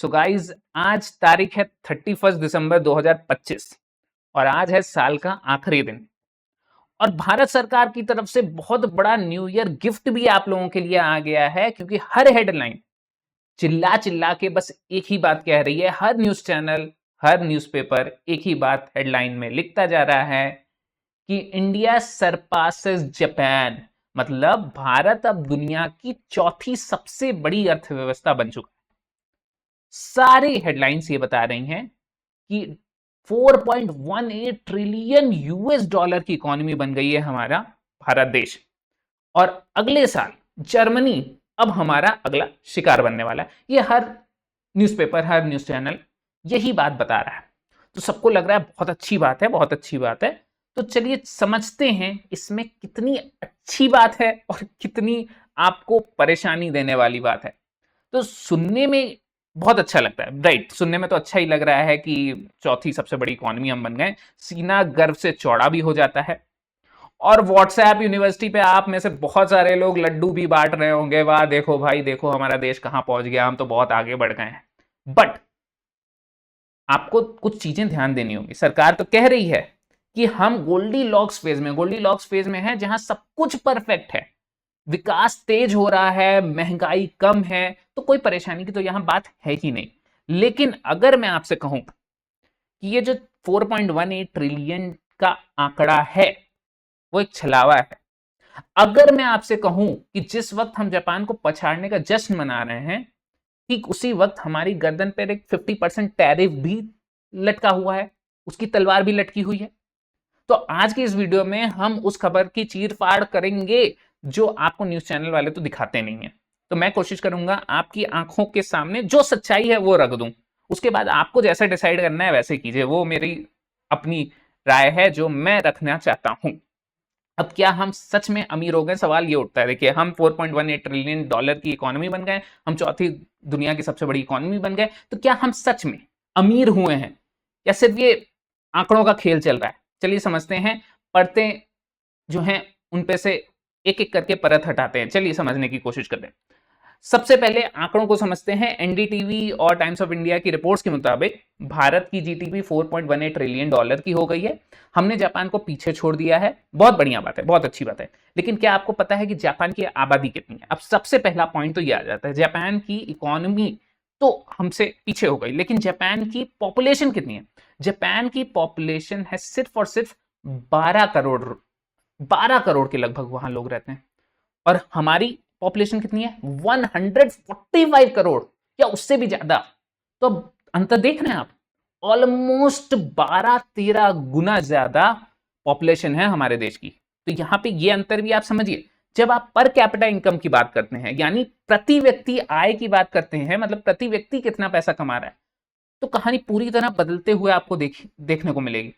So guys आज तारीख है 31 दिसंबर 2025 और आज है साल का आखिरी दिन। और भारत सरकार की तरफ से बहुत बड़ा न्यू ईयर गिफ्ट भी आप लोगों के लिए आ गया है, क्योंकि हर हेडलाइन चिल्ला चिल्ला के बस एक ही बात कह रही है। हर न्यूज चैनल, हर न्यूज़पेपर एक ही बात हेडलाइन में लिखता जा रहा है कि इंडिया सरपासेस जापान, मतलब भारत अब दुनिया की चौथी सबसे बड़ी अर्थव्यवस्था बन चुका है। सारी हेडलाइंस ये बता रही हैं कि 4.18 ट्रिलियन यूएस डॉलर की इकोनॉमी बन गई है हमारा भारत देश, और अगले साल जर्मनी अब हमारा अगला शिकार बनने वाला है। ये हर न्यूज़पेपर, हर न्यूज़ चैनल यही बात बता रहा है। तो सबको लग रहा है बहुत अच्छी बात है, बहुत अच्छी बात है। तो चलिए समझते हैं इसमें कितनी अच्छी बात है और कितनी आपको परेशानी देने वाली बात है। तो सुनने में बहुत अच्छा लगता है, राइट? सुनने में तो अच्छा ही लग रहा है कि चौथी सबसे बड़ी इकोनॉमी हम बन गए। सीना गर्व से चौड़ा भी हो जाता है। और व्हाट्सएप यूनिवर्सिटी पे आप में से बहुत सारे लोग लड्डू भी बांट रहे होंगे, वाह देखो भाई, देखो हमारा देश कहां पहुंच गया, हम तो बहुत आगे बढ़ गए हैं। बट आपको कुछ चीजें ध्यान देनी होगी। सरकार तो कह रही है कि हम गोल्डी लॉक्स फेज में है, जहां सब कुछ परफेक्ट है, विकास तेज हो रहा है, महंगाई कम है, तो कोई परेशानी की तो यहां बात है ही नहीं। लेकिन अगर मैं आपसे कहूं कि ये जो 4.18 ट्रिलियन का आंकड़ा है वो एक छलावा है, अगर मैं आपसे कहूं कि जिस वक्त हम जापान को पछाड़ने का जश्न मना रहे हैं, ठीक उसी वक्त हमारी गर्दन पर एक 50% टैरिफ भी लटका हुआ है, उसकी तलवार भी लटकी हुई है। तो आज की इस वीडियो में हम उस खबर की चीर-फाड़ करेंगे जो आपको न्यूज़ चैनल वाले तो दिखाते नहीं है। तो मैं कोशिश करूंगा आपकी आंखों के सामने जो सच्चाई है वो रख दूं। उसके बाद आपको जैसे डिसाइड करना है वैसे कीजिए, वो मेरी अपनी राय है जो मैं रखना चाहता हूं। अब क्या हम सच में अमीर हो गए? सवाल ये उठता है। देखिए, हम 4.18 ट्रिलियन डॉलर की इकोनॉमी बन गए, हम चौथी दुनिया की सबसे बड़ी इकोनॉमी बन गए, तो क्या हम सच में अमीर हुए हैं या सिर्फ ये आंकड़ों का खेल चल रहा है? चलिए समझते हैं। पढ़ते जो हैं उन पे से एक एक करके परत हटाते हैं। चलिए समझने की कोशिश करते हैं। सबसे पहले आंकड़ों को समझते हैं। एनडीटीवी और टाइम्स ऑफ इंडिया की रिपोर्ट्स के मुताबिक भारत की जीडीपी 4.18 ट्रिलियन डॉलर की हो गई है। हमने जापान को पीछे छोड़ दिया है। बहुत बढ़िया बात है, बहुत अच्छी बात है। लेकिन क्या आपको पता है कि जापान की आबादी कितनी है? अब सबसे पहला पॉइंट तो ये आ जाता है, जापान की इकोनॉमी तो हमसे पीछे हो गई, लेकिन जापान की पॉपुलेशन कितनी है? जापान की पॉपुलेशन है सिर्फ और सिर्फ 12 करोड़ के लगभग वहां लोग रहते हैं। और हमारी पॉपुलेशन कितनी है? 145 करोड़ या उससे भी ज्यादा। तो अंतर देख रहे हैं आप, ऑलमोस्ट 12-13 गुना ज्यादा पॉपुलेशन है हमारे देश की। तो यहां पे ये अंतर भी आप समझिए। जब आप पर कैपिटा इनकम की बात करते हैं, यानी प्रति व्यक्ति आय की बात करते हैं, मतलब प्रति व्यक्ति कितना पैसा कमा रहा है, तो कहानी पूरी तरह बदलते हुए आपको देखने को मिलेगी।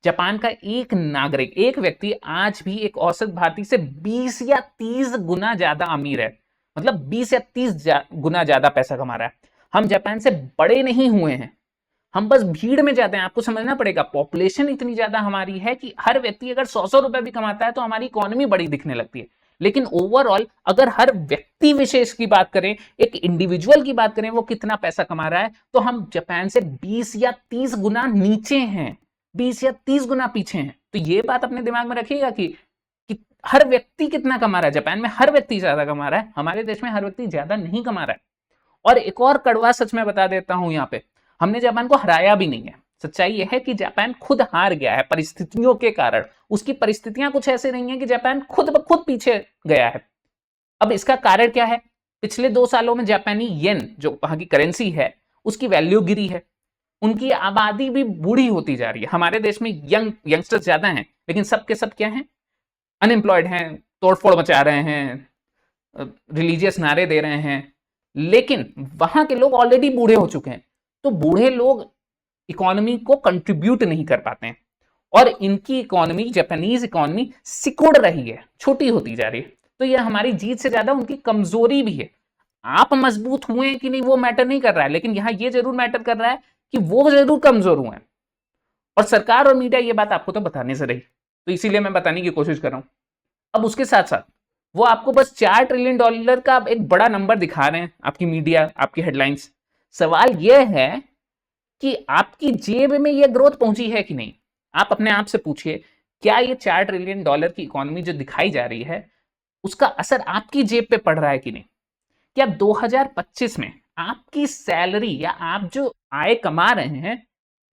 जापान का एक नागरिक, एक व्यक्ति आज भी एक औसत भारतीय से 20 या 30 गुना ज्यादा अमीर है, मतलब 20 या 30 गुना ज्यादा पैसा कमा रहा है। हम जापान से बड़े नहीं हुए हैं, हम बस भीड़ में जाते हैं। आपको समझना पड़ेगा, पॉपुलेशन इतनी ज्यादा हमारी है कि हर व्यक्ति अगर 100 रुपए भी कमाता है तो हमारी इकोनॉमी बड़ी दिखने लगती है। लेकिन ओवरऑल अगर हर व्यक्ति विशेष की बात करें, एक इंडिविजुअल की बात करें, वो कितना पैसा कमा रहा है, तो हम जापान से 20 या 30 गुना नीचे हैं, 20 या 30 गुना पीछे हैं। तो ये बात अपने दिमाग में रखिएगा कि हर व्यक्ति कितना कमा रहा है। जापान में हर व्यक्ति ज्यादा कमा रहा है, हमारे देश में हर व्यक्ति ज्यादा नहीं कमा रहा है। और एक और कड़वा सच मैं बता देता हूं, यहां पे हमने जापान को हराया भी नहीं है। सच्चाई यह है कि जापान खुद हार गया है परिस्थितियों के कारण। उसकी परिस्थितियां कुछ ऐसे नहीं है कि जापान खुद ब खुद पीछे गया है। अब इसका कारण क्या है? पिछले 2 सालों में जापानी येन, जो वहां की करेंसी है, उसकी वैल्यू गिरी है। उनकी आबादी भी बूढ़ी होती जा रही है। हमारे देश में यंगस्टर्स ज्यादा हैं, लेकिन सब के सब क्या हैं? अनएम्प्लॉयड हैं, तोड़फोड़ मचा रहे हैं, रिलीजियस नारे दे रहे हैं। लेकिन वहां के लोग ऑलरेडी बूढ़े हो चुके हैं, तो बूढ़े लोग इकोनॉमी को कंट्रीब्यूट नहीं कर पाते हैं, और इनकी इकोनॉमी, जापानीज इकोनॉमी सिकुड़ रही है, छोटी होती जा रही है। तो यह हमारी जीत से ज्यादा उनकी कमजोरी भी है। आप मजबूत हुए कि नहीं वो मैटर नहीं कर रहा है, लेकिन यहां ये जरूर मैटर कर रहा है कि वो जरूर कमजोर हुए हैं। और सरकार और मीडिया ये बात आपको तो बताने से रही, तो इसीलिए मैं बताने की कोशिश कर रहा हूं। अब उसके साथ साथ वो आपको बस 4 ट्रिलियन डॉलर का एक बड़ा नंबर दिखा रहे हैं, आपकी मीडिया, आपकी हेडलाइंस। सवाल यह है कि आपकी जेब में यह ग्रोथ पहुंची है कि नहीं। आप अपने आप से पूछिए, क्या ये $4 ट्रिलियन की इकोनॉमी जो दिखाई जा रही है, उसका असर आपकी जेब पे पड़ रहा है कि नहीं। क्या 2025 में आपकी सैलरी या आप जो आय कमा रहे हैं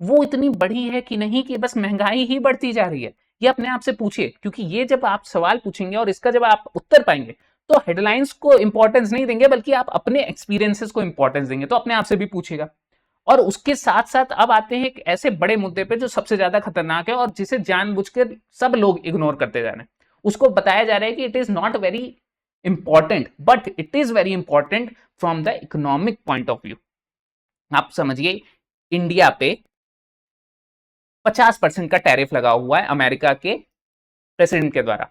वो इतनी बढ़ी है कि नहीं कि बस महंगाई ही बढ़ती जा रही है। ये अपने आप से पूछिए, क्योंकि ये जब आप सवाल पूछेंगे और इसका जब आप उत्तर पाएंगे तो हेडलाइंस को इंपॉर्टेंस नहीं देंगे, बल्कि आप अपने एक्सपीरियंसेस को इंपॉर्टेंस देंगे। तो अपने आप से भी पूछेगा। और उसके साथ साथ अब आते हैं एक ऐसे बड़े मुद्दे पे जो सबसे ज्यादा खतरनाक है और जिसे जानबूझकर सब लोग इग्नोर करते जा रहे हैं। उसको बताया जा रहा है कि it is not very important, but it is very important from the economic point of view. आप समझिए, इंडिया पे 50% का टैरिफ लगा हुआ है अमेरिका के प्रेसिडेंट के द्वारा।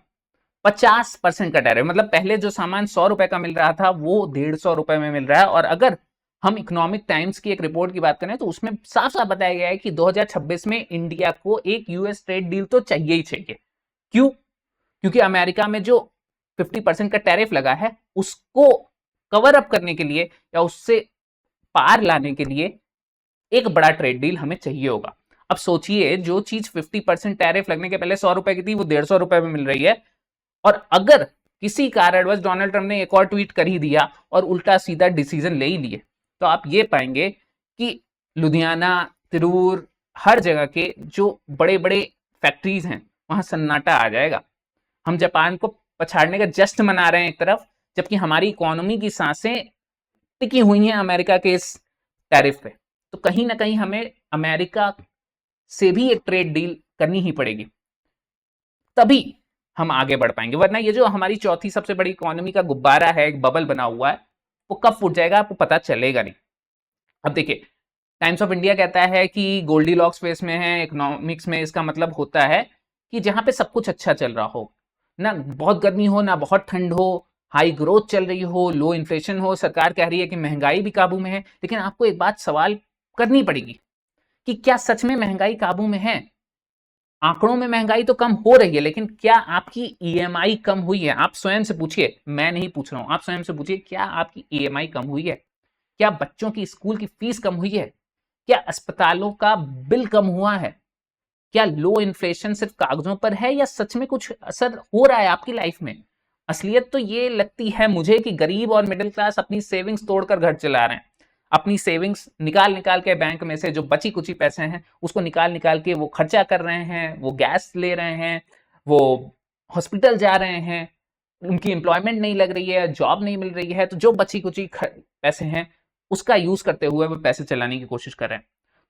50% का टैरिफ, मतलब पहले जो सामान 100 रुपए का मिल रहा था वो 150 रुपए में मिल रहा है। और अगर हम इकोनॉमिक टाइम्स की एक रिपोर्ट की बात करें तो उसमें साफ साफ बताया गया है कि 2026 में इंडिया को एक यूएस ट्रेड डील तो चाहिए ही चाहिए। क्यों? क्योंकि अमेरिका में जो 50% का टैरिफ लगा है उसको कवर अप करने के लिए या उससे पार लाने के लिए एक बड़ा ट्रेड डील हमें चाहिए होगा। अब सोचिए, जो चीज 50% टैरिफ लगने के पहले 100 रुपए की थी वो 150 रुपए में मिल रही है। और अगर किसी कारणवश डोनाल्ड ट्रंप ने एक और ट्वीट कर ही दिया और उल्टा सीधा डिसीजन ले ही लिए, तो आप ये पाएंगे कि लुधियाना, तिरूर, हर जगह के जो बड़े बड़े फैक्ट्रीज हैं वहां सन्नाटा आ जाएगा। हम जापान को पछाड़ने का जश्न मना रहे हैं एक तरफ, जबकि हमारी इकोनॉमी की सांसें टिकी हुई हैं अमेरिका के इस टैरिफ पे। तो कहीं ना कहीं हमें अमेरिका से भी एक ट्रेड डील करनी ही पड़ेगी, तभी हम आगे बढ़ पाएंगे। वरना ये जो हमारी चौथी सबसे बड़ी इकोनॉमी का गुब्बारा है, एक बबल बना हुआ है, वो कब फूट जाएगा आपको पता चलेगा नहीं। अब देखिए, टाइम्स ऑफ इंडिया कहता है कि गोल्डीलॉक्स फेस में है इकोनॉमिक्स में। इसका मतलब होता है कि जहां पे सब कुछ अच्छा चल रहा हो, ना बहुत गर्मी हो ना बहुत ठंड हो, हाई ग्रोथ चल रही हो, लो इन्फ्लेशन हो, सरकार कह रही है कि महंगाई भी काबू में है। लेकिन आपको एक बात सवाल करनी पड़ेगी कि क्या सच में महंगाई काबू में है। आंकड़ों में महंगाई तो कम हो रही है, लेकिन क्या आपकी ईएमआई कम हुई है? आप स्वयं से पूछिए, मैं नहीं पूछ रहा हूं, आप स्वयं से पूछिए, क्या आपकी ईएमआई कम हुई है? क्या बच्चों की स्कूल की फीस कम हुई है? क्या अस्पतालों का बिल कम हुआ है? क्या लो इन्फ्लेशन सिर्फ कागजों पर है या सच में कुछ असर हो रहा है आपकी लाइफ में? असलियत तो ये लगती है मुझे कि गरीब और मिडिल क्लास अपनी सेविंग्स तोड़कर घर चला रहे हैं। अपनी सेविंग्स निकाल निकाल के बैंक में से जो बची कुची पैसे हैं उसको निकाल निकाल के वो खर्चा कर रहे हैं, वो गैस ले रहे हैं, वो हॉस्पिटल जा रहे हैं, उनकी एम्प्लॉयमेंट नहीं लग रही है, जॉब नहीं मिल रही है, तो जो बची कुची पैसे हैं उसका यूज करते हुए वो पैसे चलाने की कोशिश कर रहे हैं।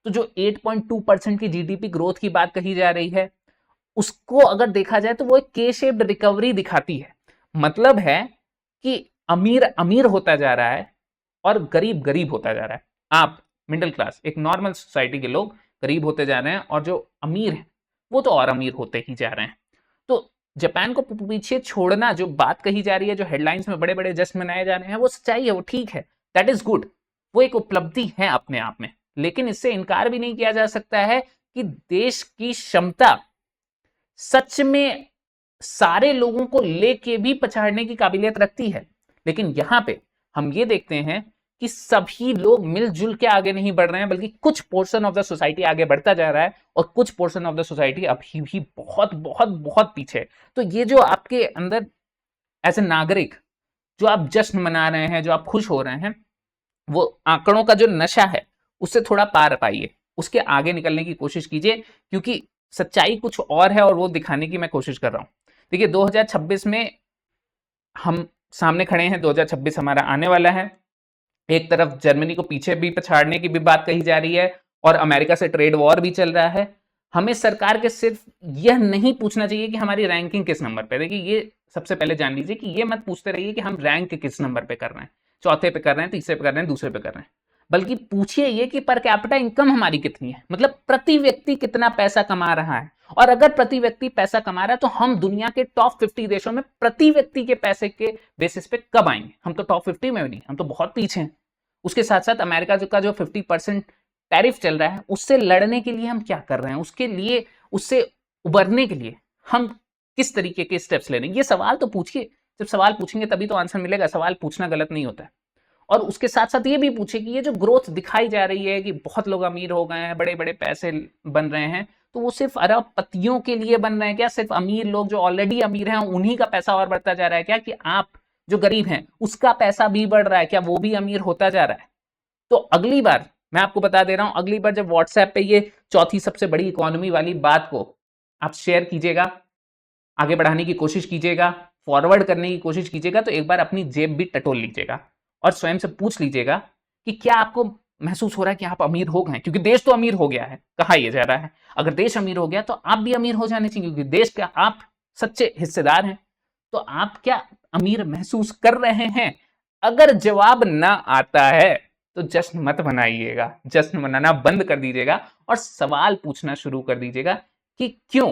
तो जो 8.2% की जीडीपी ग्रोथ की बात कही जा रही है, उसको अगर देखा जाए तो वो एक के शेप्ड रिकवरी दिखाती है। मतलब है कि अमीर अमीर होता जा रहा है और गरीब गरीब होता जा रहा है। आप मिडिल क्लास, एक नॉर्मल सोसाइटी के लोग गरीब होते जा रहे हैं और जो अमीर हैं वो तो और अमीर होते ही जा रहे हैं। तो जापान को पीछे छोड़ना, जो बात कही जा रही है, जो हेडलाइंस में बड़े बड़े जश्न मनाए जा रहे हैं, वो सच्चाई है, वो ठीक है, दैट इज गुड, वो एक उपलब्धि है अपने आप में। लेकिन इससे इनकार भी नहीं किया जा सकता है कि देश की क्षमता सच में सारे लोगों को लेके भी पछाड़ने की काबिलियत रखती है। लेकिन यहां पे हम ये देखते हैं कि सभी लोग मिलजुल के आगे नहीं बढ़ रहे हैं, बल्कि कुछ पोर्शन ऑफ द सोसाइटी आगे बढ़ता जा रहा है और कुछ पोर्शन ऑफ द सोसाइटी अभी भी बहुत बहुत बहुत पीछे है। तो ये जो आपके अंदर एज ए नागरिक जो आप जश्न मना रहे हैं, जो आप खुश हो रहे हैं, वो आंकड़ों का जो नशा है उससे थोड़ा पार पाइए, उसके आगे निकलने की कोशिश कीजिए, क्योंकि सच्चाई कुछ और है और वो दिखाने की मैं कोशिश कर रहा हूं। देखिए, 2026 में हम सामने खड़े हैं, 2026 हमारा आने वाला है। एक तरफ जर्मनी को पीछे भी पछाड़ने की भी बात कही जा रही है और अमेरिका से ट्रेड वॉर भी चल रहा है। हमें सरकार के सिर्फ यह नहीं पूछना चाहिए कि हमारी रैंकिंग किस नंबर पे। देखिए, ये सबसे पहले जान लीजिए कि ये मत पूछते रहिए कि हम रैंक किस नंबर पे कर रहे हैं, चौथे पे कर रहे हैं, तीसरे पे कर रहे हैं, दूसरे पे कर रहे हैं, बल्कि पूछिए ये कि पर कैपिटा इनकम हमारी कितनी है, मतलब प्रति व्यक्ति कितना पैसा कमा रहा है। और अगर प्रति व्यक्ति पैसा कमा रहा है तो हम दुनिया के टॉप 50 देशों में प्रति व्यक्ति के पैसे के बेसिस पे कब आएंगे? हम तो टॉप 50 में भी नहीं, हम तो बहुत पीछे हैं। उसके साथ साथ अमेरिका का जो 50% टैरिफ चल रहा है उससे लड़ने के लिए हम क्या कर रहे हैं, उसके लिए, उससे उबरने के लिए हम किस तरीके के स्टेप्स ले रहे हैं? ये सवाल तो पूछिए। जब सवाल पूछेंगे तभी तो आंसर मिलेगा। सवाल पूछना गलत नहीं होता है। और उसके साथ साथ ये भी पूछे कि ये जो ग्रोथ दिखाई जा रही है कि बहुत लोग अमीर हो गए हैं, बड़े बड़े पैसे बन रहे हैं, तो वो सिर्फ अरबपतियों के लिए बन रहे हैं क्या? सिर्फ अमीर लोग जो ऑलरेडी अमीर हैं उन्हीं का पैसा और बढ़ता जा रहा है क्या? कि आप जो गरीब हैं उसका पैसा भी बढ़ रहा है क्या? वो भी अमीर होता जा रहा है? तो अगली बार मैं आपको बता दे रहा हूं, अगली बार जब व्हाट्सएप पे ये चौथी सबसे बड़ी इकोनॉमी वाली बात को आप शेयर कीजिएगा, आगे बढ़ाने की कोशिश कीजिएगा, फॉरवर्ड करने की कोशिश कीजिएगा, तो एक बार अपनी जेब भी टटोल लीजिएगा और स्वयं से पूछ लीजिएगा कि क्या आपको महसूस हो रहा है कि आप अमीर हो गए? क्योंकि देश तो अमीर हो गया है, कहा यह जा रहा है। अगर देश अमीर हो गया तो आप भी अमीर हो जाने चाहिए, क्योंकि देश का आप सच्चे हिस्सेदार हैं। तो आप क्या अमीर महसूस कर रहे हैं? अगर जवाब ना आता है तो जश्न मत मनाइएगा, जश्न मनाना बंद कर दीजिएगा और सवाल पूछना शुरू कर दीजिएगा कि क्यों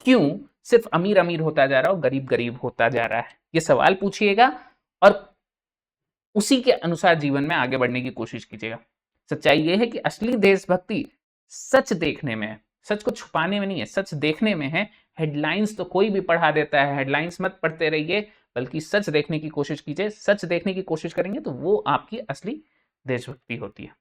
क्यों सिर्फ अमीर अमीर होता जा रहा है और गरीब गरीब होता जा रहा है। ये सवाल पूछिएगा और उसी के अनुसार जीवन में आगे बढ़ने की कोशिश कीजिएगा। सच्चाई यह है कि असली देशभक्ति सच देखने में है, सच को छुपाने में नहीं है, सच देखने में है। हेडलाइंस तो कोई भी पढ़ा देता है, हेडलाइंस मत पढ़ते रहिए, बल्कि सच देखने की कोशिश कीजिए। सच देखने की कोशिश करेंगे तो वो आपकी असली देशभक्ति होती है।